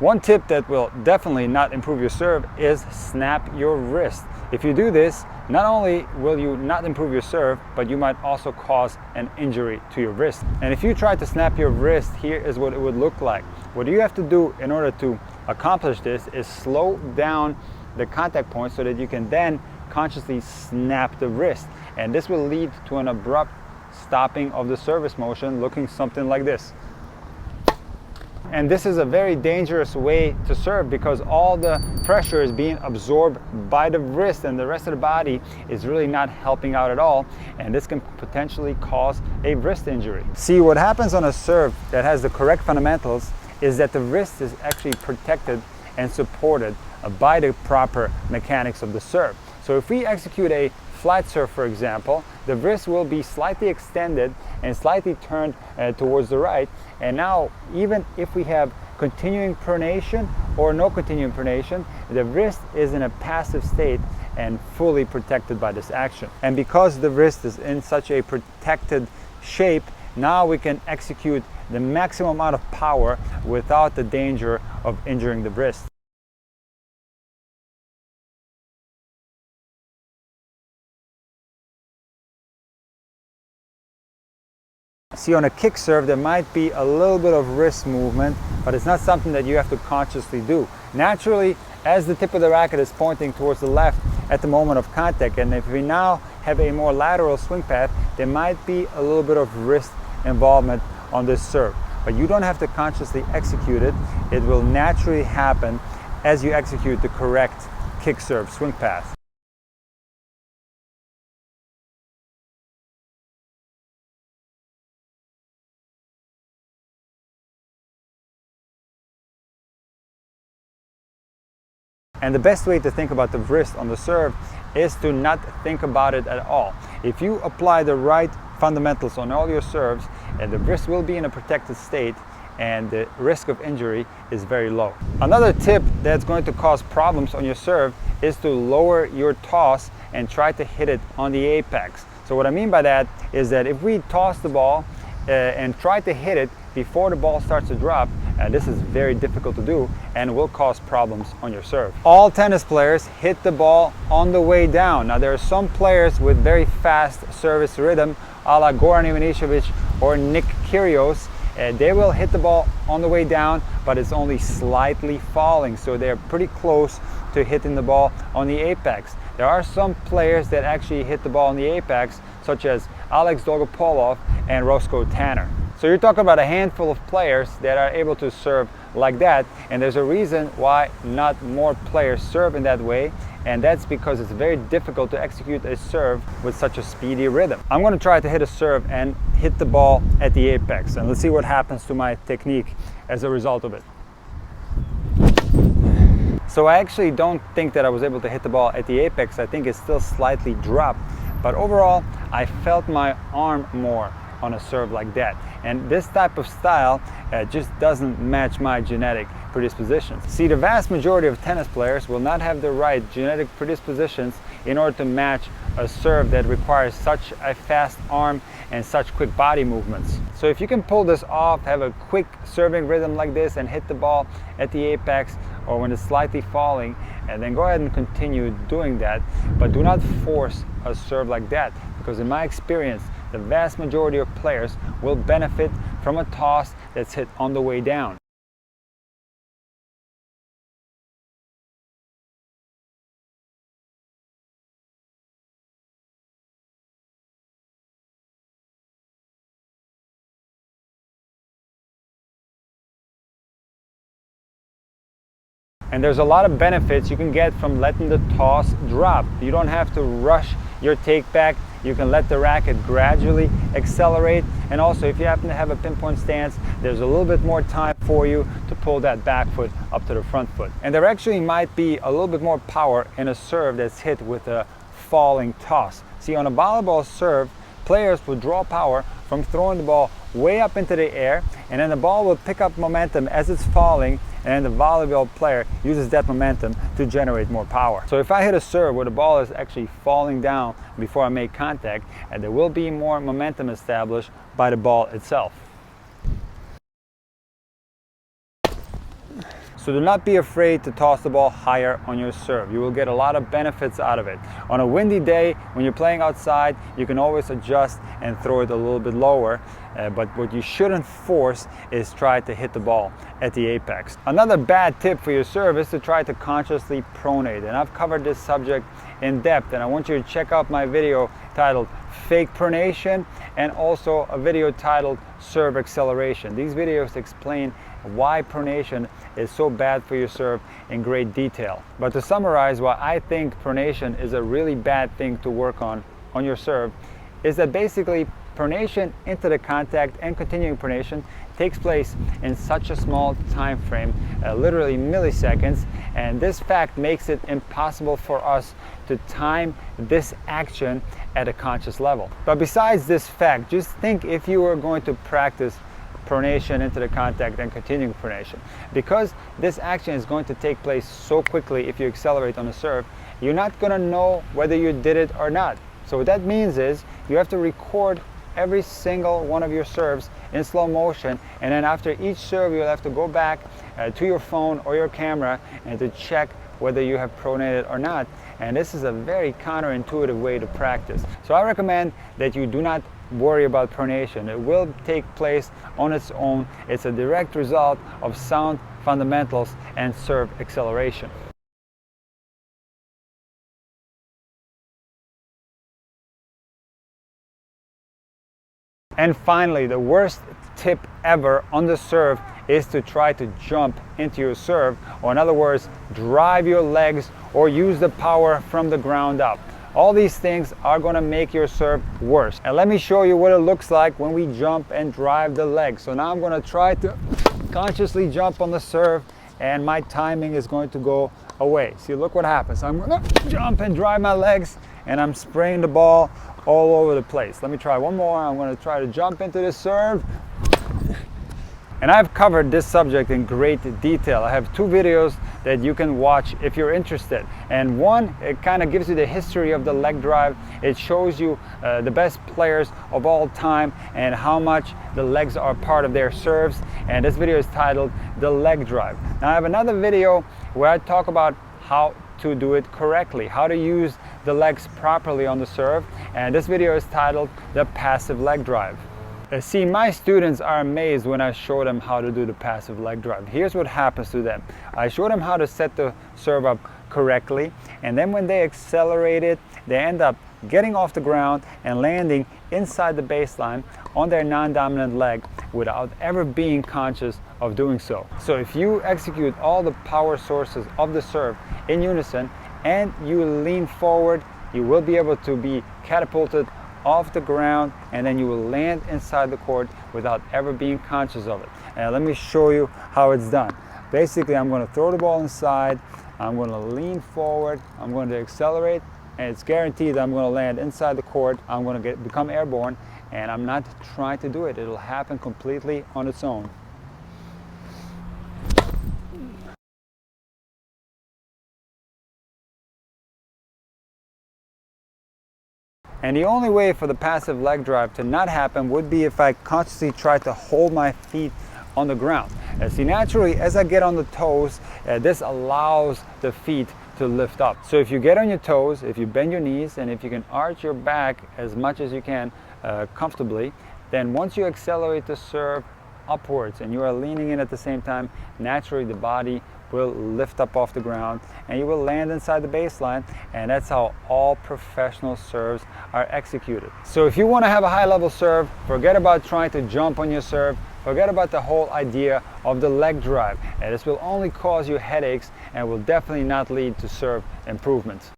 One tip that will definitely not improve your serve is snap your wrist. If you do this, not only will you not improve your serve, but you might also cause an injury to your wrist. And if you try to snap your wrist, here is what it would look like. What you have to do in order to accomplish this is slow down the contact point so that you can then consciously snap the wrist. And this will lead to an abrupt stopping of the service motion, looking something like this. And this is a very dangerous way to serve because all the pressure is being absorbed by the wrist and the rest of the body is really not helping out at all, and this can potentially cause a wrist injury. See, what happens on a serve that has the correct fundamentals is that the wrist is actually protected and supported by the proper mechanics of the serve. So if we execute a flat serve, for example, the wrist will be slightly extended and slightly turned towards the right. And now, even if we have continuing pronation or no continuing pronation, the wrist is in a passive state and fully protected by this action. And because the wrist is in such a protected shape, now we can execute the maximum amount of power without the danger of injuring the wrist. See, on a kick serve, there might be a little bit of wrist movement, but it's not something that you have to consciously do. Naturally, as the tip of the racket is pointing towards the left at the moment of contact, and if we now have a more lateral swing path, there might be a little bit of wrist involvement on this serve. But you don't have to consciously execute it. It will naturally happen as you execute the correct kick serve swing path. And the best way to think about the wrist on the serve is to not think about it at all. If you apply the right fundamentals on all your serves, the wrist will be in a protected state and the risk of injury is very low. Another tip that's going to cause problems on your serve is to lower your toss and try to hit it on the apex. So what I mean by that is that if we toss the ball and try to hit it before the ball starts to drop, this is very difficult to do and will cause problems on your serve. All tennis players hit the ball on the way down. Now there are some players with very fast service rhythm, a la Goran Ivanišević or Nick Kyrgios. They will hit the ball on the way down, but it's only slightly falling, so they're pretty close to hitting the ball on the apex. There are some players that actually hit the ball on the apex, such as Alex Dolgopolov and Roscoe Tanner. So you're talking about a handful of players that are able to serve like that, and there's a reason why not more players serve in that way, and that's because it's very difficult to execute a serve with such a speedy rhythm. I'm going to try to hit a serve and hit the ball at the apex, and let's see what happens to my technique as a result of it. So I actually don't think that I was able to hit the ball at the apex. I think it's still slightly dropped, but overall I felt my arm more on a serve like that, and this type of style just doesn't match my genetic predispositions. See, the vast majority of tennis players will not have the right genetic predispositions in order to match a serve that requires such a fast arm and such quick body movements. So if you can pull this off, have a quick serving rhythm like this and hit the ball at the apex or when it's slightly falling, and then go ahead and continue doing that, but do not force a serve like that, because in my experience the vast majority of players will benefit from a toss that's hit on the way down. And there's a lot of benefits you can get from letting the toss drop. You don't have to rush your take back. You can let the racket gradually accelerate, and also if you happen to have a pinpoint stance, there's a little bit more time for you to pull that back foot up to the front foot. And there actually might be a little bit more power in a serve that's hit with a falling toss. See, on a volleyball serve, players will draw power from throwing the ball way up into the air, and then the ball will pick up momentum as it's falling, and the volleyball player uses that momentum to generate more power. So if I hit a serve where the ball is actually falling down before I make contact, and there will be more momentum established by the ball itself. So do not be afraid to toss the ball higher on your serve. You will get a lot of benefits out of it. On a windy day, when you're playing outside, you can always adjust and throw it a little bit lower. But what you shouldn't force is try to hit the ball at the apex. Another bad tip for your serve is to try to consciously pronate. And I've covered this subject in depth, and I want you to check out my video titled Fake Pronation and also a video titled Serve Acceleration. These videos explain why pronation is so bad for your serve in great detail. But to summarize why I think pronation is a really bad thing to work on your serve is that basically pronation into the contact and continuing pronation takes place in such a small time frame, literally milliseconds, and this fact makes it impossible for us to time this action at a conscious level. But besides this fact, just think if you were going to practice pronation into the contact and continuing pronation. Because this action is going to take place so quickly if you accelerate on the serve, you're not going to know whether you did it or not. So what that means is you have to record every single one of your serves in slow motion, and then after each serve you'll have to go back to your phone or your camera and to check whether you have pronated or not. And this is a very counterintuitive way to practice. So I recommend that you do not worry about pronation. It will take place on its own. It's a direct result of sound fundamentals and serve acceleration. And finally, the worst tip ever on the serve is to try to jump into your serve, or in other words, drive your legs or use the power from the ground up. All these things are going to make your serve worse. And let me show you what it looks like when we jump and drive the legs. So now I'm going to try to consciously jump on the serve, and my timing is going to go away. See, look what happens. I'm going to jump and drive my legs, and I'm spraying the ball all over the place. Let me try one more. I'm going to try to jump into the serve. And I've covered this subject in great detail. I have two videos that you can watch if you're interested. And one, it kind of gives you the history of the leg drive. It shows you the best players of all time and how much the legs are part of their serves. And this video is titled The Leg Drive. Now I have another video where I talk about how to do it correctly, how to use the legs properly on the serve. And this video is titled The Passive Leg Drive. See, my students are amazed when I show them how to do the passive leg drive. Here's what happens to them. I show them how to set the serve up correctly, and then when they accelerate it, they end up getting off the ground and landing inside the baseline on their non-dominant leg without ever being conscious of doing so. So if you execute all the power sources of the serve in unison and you lean forward, you will be able to be catapulted off the ground, and then you will land inside the court without ever being conscious of it. And let me show you how it's done. Basically, I'm going to throw the ball inside, I'm going to lean forward, I'm going to accelerate, and it's guaranteed that I'm going to land inside the court. I'm going to become airborne, and I'm not trying to do it. It'll happen completely on its own. And the only way for the passive leg drive to not happen would be if I consciously try to hold my feet on the ground. See, naturally, as I get on the toes, this allows the feet to lift up. So if you get on your toes, if you bend your knees, and if you can arch your back as much as you can comfortably, then once you accelerate the serve upwards and you are leaning in at the same time, naturally the body will lift up off the ground and you will land inside the baseline, and that's how all professional serves are executed. So if you want to have a high level serve, forget about trying to jump on your serve, forget about the whole idea of the leg drive, and this will only cause you headaches and will definitely not lead to serve improvements.